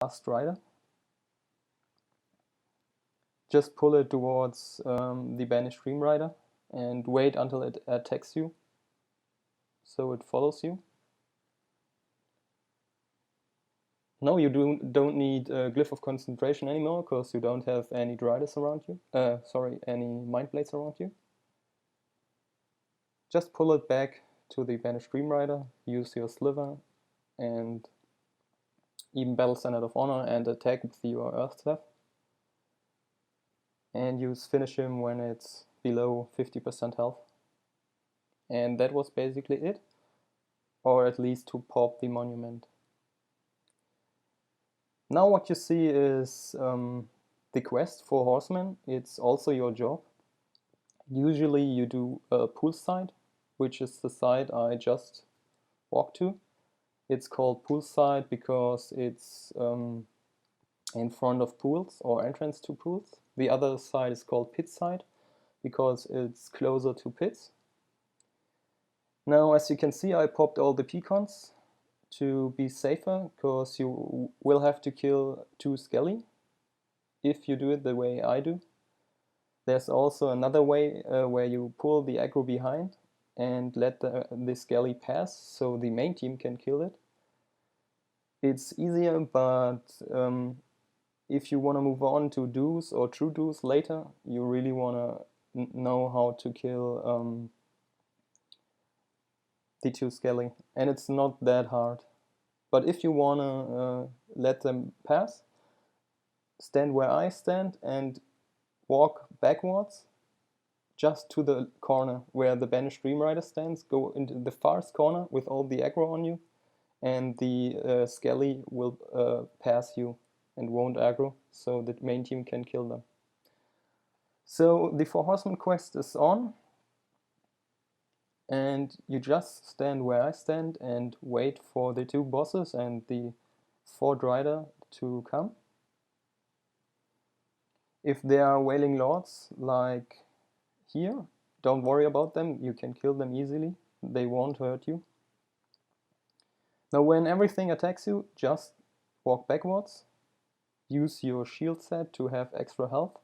last rider. Just pull it towards the banished dream rider and wait until it attacks you, so it follows you. No, you don't need a glyph of concentration anymore, because you don't have any Driders around you. Any Mind Blades around you. Just pull it back to the banished dream rider, use your sliver, and even battle Standard of Honor and attack with your Earth Staff. And you finish him when it's below 50% health. And that was basically it, or at least to pop the monument. Now what you see is the quest for Horsemen. It's also your job. Usually you do a poolside, which is the side I just walked to. It's called poolside because it's in front of pools or entrance to pools. The other side is called pit side because it's closer to pits. Now, as you can see, I popped all the pecons to be safer, because you will have to kill 2 Skelly if you do it the way I do. There's also another way where you pull the aggro behind and let the Skelly pass so the main team can kill it. It's easier, but if you want to move on to duos or true duos later, you really want to know how to kill the 2 Skelly, and it's not that hard. But if you want to let them pass, stand where I stand and walk backwards just to the corner where the banished dream rider stands. Go into the farthest corner with all the aggro on you, and the Skelly will pass you and won't aggro, so the main team can kill them. So the 4 Horsemen quest is on, and you just stand where I stand and wait for the 2 bosses and the 4th rider to come. If there are Wailing Lords like here, don't worry about them, you can kill them easily, they won't hurt you. Now when everything attacks you, just walk backwards, use your shield set to have extra health,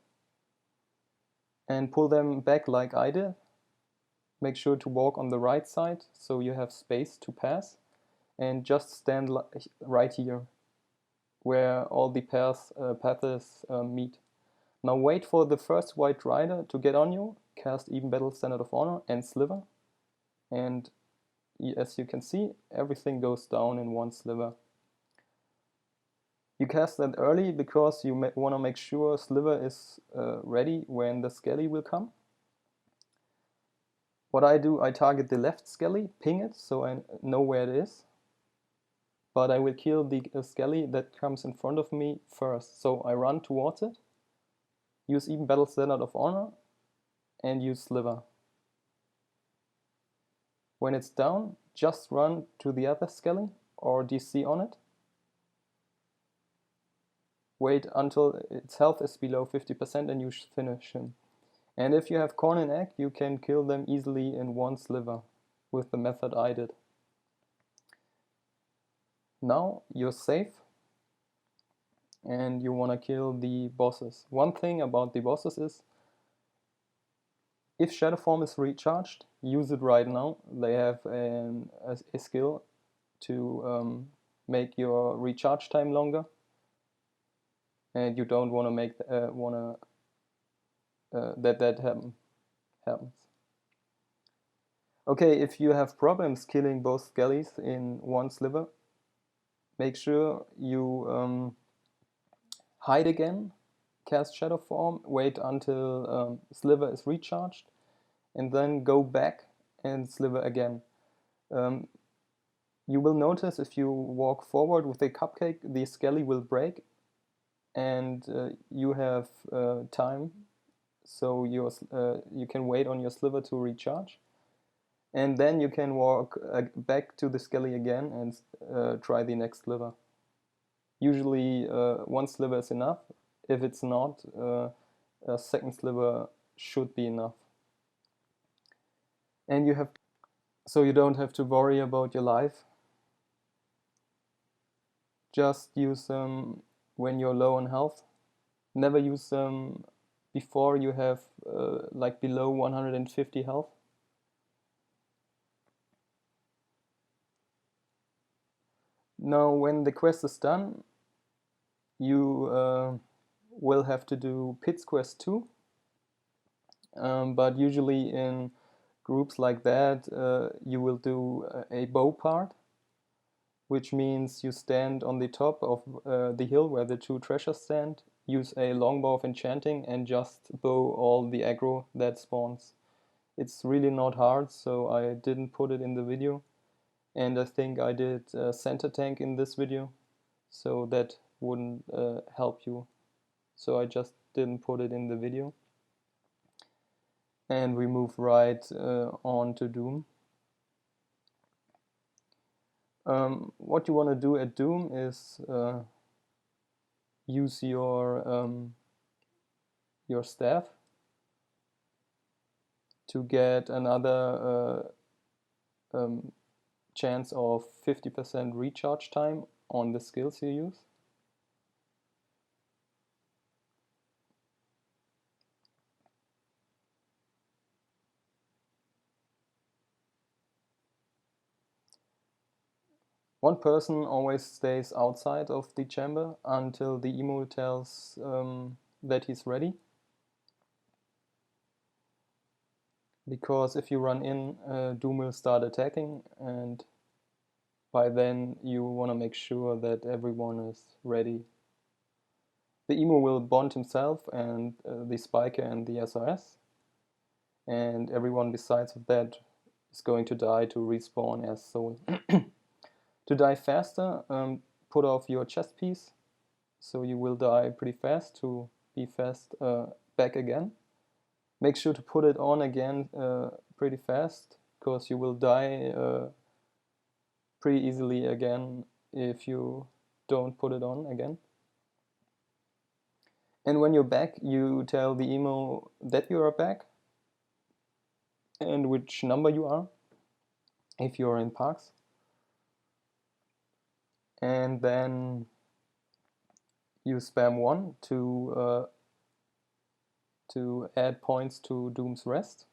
and pull them back like I did. Make sure to walk on the right side so you have space to pass, and just stand right here where all the paths meet. Now wait for the first white rider to get on you, cast Even Battle Standard of Honor and Sliver, and as you can see, everything goes down in 1 sliver. You cast that early because you want to make sure Sliver is ready when the Skelly will come. What I do, I target the left Skelly, ping it so I know where it is, but I will kill the Skelly that comes in front of me first. So I run towards it, use Even Battle Standard of Honor, and use Sliver. When it's down, just run to the other Skelly or DC on it. Wait until its health is below 50% and you finish him. And if you have Corn and Egg, you can kill them easily in 1 sliver with the method I did. Now you're safe and you want to kill the bosses. One thing about the bosses is, if Shadow Form is recharged, use it right now. They have a skill to make your recharge time longer, and you don't want to make that happens. Okay, if you have problems killing both Skellies in 1 sliver, make sure you hide again, cast Shadow Form, wait until Sliver is recharged, and then go back and Sliver again. You will notice if you walk forward with a cupcake, the Skelly will break, and you have time, so you can wait on your Sliver to recharge. And then you can walk back to the Skelly again and try the next sliver. Usually 1 sliver is enough. If it's not, a second sliver should be enough. And so you don't have to worry about your life. Just use them when you're low on health. Never use them before you have like below 150 health. Now when the quest is done, you will have to do Pits Quest 2, but usually in groups like that you will do a bow part, which means you stand on the top of the hill where the two treasures stand, use a longbow of enchanting and just bow all the aggro that spawns. It's really not hard, so I didn't put it in the video, and I think I did center tank in this video, so that wouldn't help you, so I just didn't put it in the video. And we move right on to Doom. What you want to do at Doom is use your staff to get another chance of 50% recharge time on the skills you use. One person always stays outside of the chamber until the emo tells that he's ready. Because if you run in, Doom will start attacking, and by then you want to make sure that everyone is ready. The emo will bond himself and the spiker and the SRS, and everyone besides of that is going to die to respawn as soul. To die faster, put off your chest piece, so you will die pretty fast to be fast back again. Make sure to put it on again pretty fast, because you will die pretty easily again if you don't put it on again. And when you're back, you tell the emo that you are back and which number you are, if you're in parks. And then you spam 1 to add points to Doom's Rest,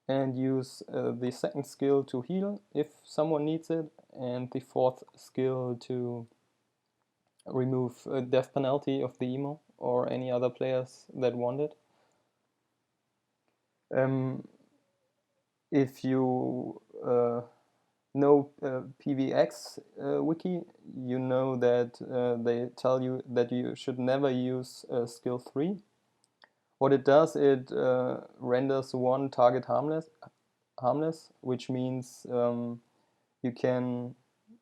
and use the second skill to heal if someone needs it, and the fourth skill to remove a death penalty of the emo or any other players that want it. If you know PVX wiki, you know that they tell you that you should never use skill 3. What it does, it renders one target harmless, which means you can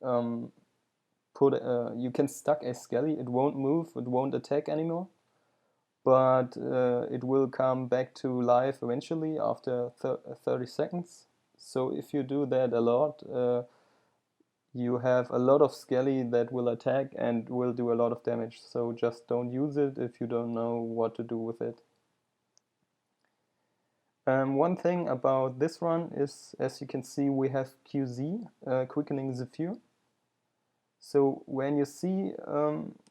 you can stuck a skelly. It won't move, it won't attack anymore, but it will come back to life eventually after 30 seconds. So if you do that a lot, you have a lot of skelly that will attack and will do a lot of damage. So just don't use it if you don't know what to do with it. One thing about this run is, as you can see, we have QZ, Quickening Zephyr. So when you see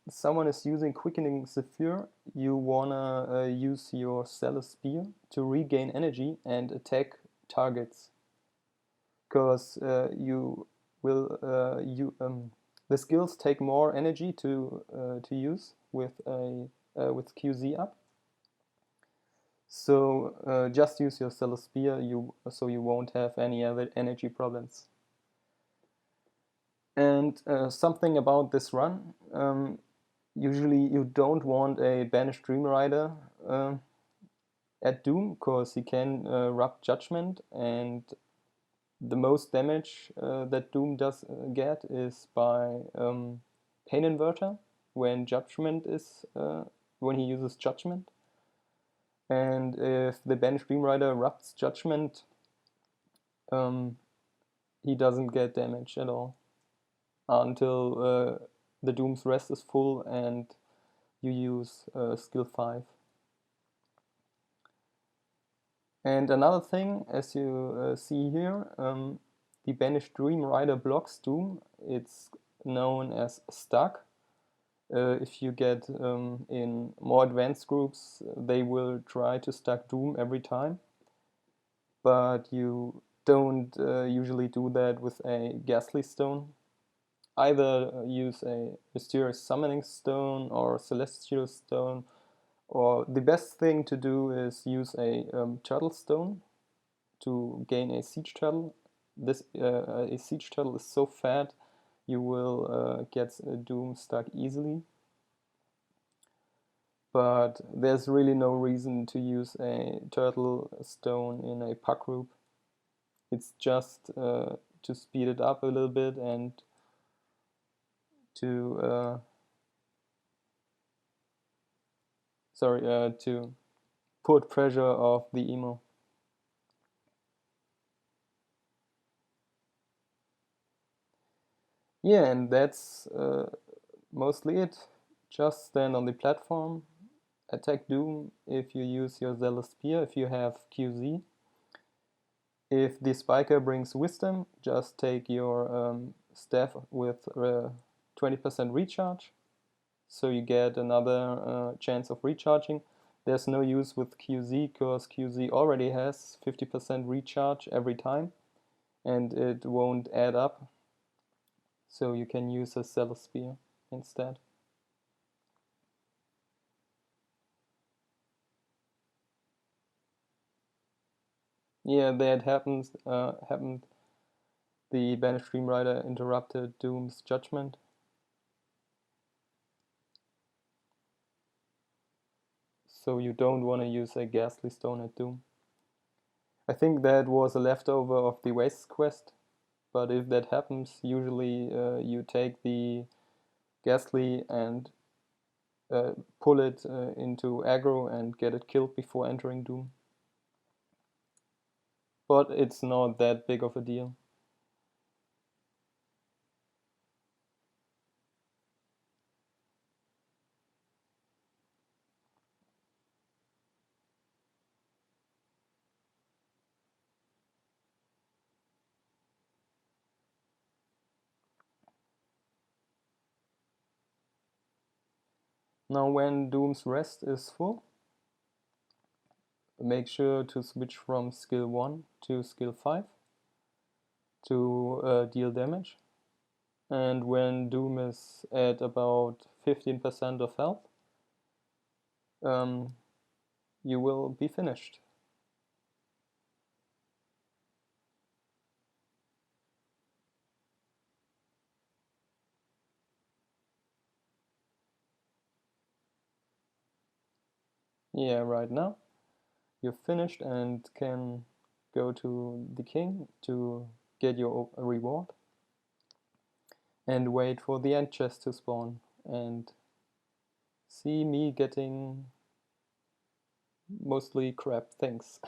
someone is using Quickening Zephyr, you wanna use your Stellar Spear to regain energy and attack targets. Because you will the skills take more energy to use with QZ up. So just use your Stellar Spear, so you won't have any other energy problems. And something about this run, usually you don't want a Banished Dream Rider at Doom, because he can rub Judgment, and the most damage that Doom does get is by Pain Inverter, when Judgment is when he uses Judgment. And if the Banished Dream Rider rubs Judgment, he doesn't get damage at all until the Doom's Rest is full and you use skill 5. And another thing, as you see here, the Banished Dream Rider blocks Doom. It's known as stuck. If you get in more advanced groups, they will try to stack Doom every time, but you don't usually do that with a Ghastly Stone. Either use a Mysterious Summoning Stone or Celestial Stone, or the best thing to do is use a Turtle Stone to gain a Siege Turtle. A Siege Turtle is so fat you will get Doom stuck easily. But there's really no reason to use a Turtle Stone in a puck group. It's just to speed it up a little bit and to to put pressure off the emo. Yeah, and that's mostly it. Just stand on the platform, attack Doom if you use your Zealous Spear, if you have QZ. If the Spiker brings Wisdom, just take your staff with 20% recharge, so you get another chance of recharging. There's no use with QZ because QZ already has 50% recharge every time and it won't add up, so you can use a Zealous Spear instead. Yeah, that happened. The Banished Dream Rider interrupted Doom's judgment. So you don't want to use a Ghastly Stone at Doom. I think that was a leftover of the Waste quest, but if that happens, usually you take the Ghastly and pull it into aggro and get it killed before entering Doom. But it's not that big of a deal. Now when Doom's rest is full, make sure to switch from skill 1 to skill 5 to deal damage. And when Doom is at about 15% of health, um, you will be finished. Yeah, right now you're finished and can go to the king to get your reward and wait for the end chest to spawn and see me getting mostly crap things.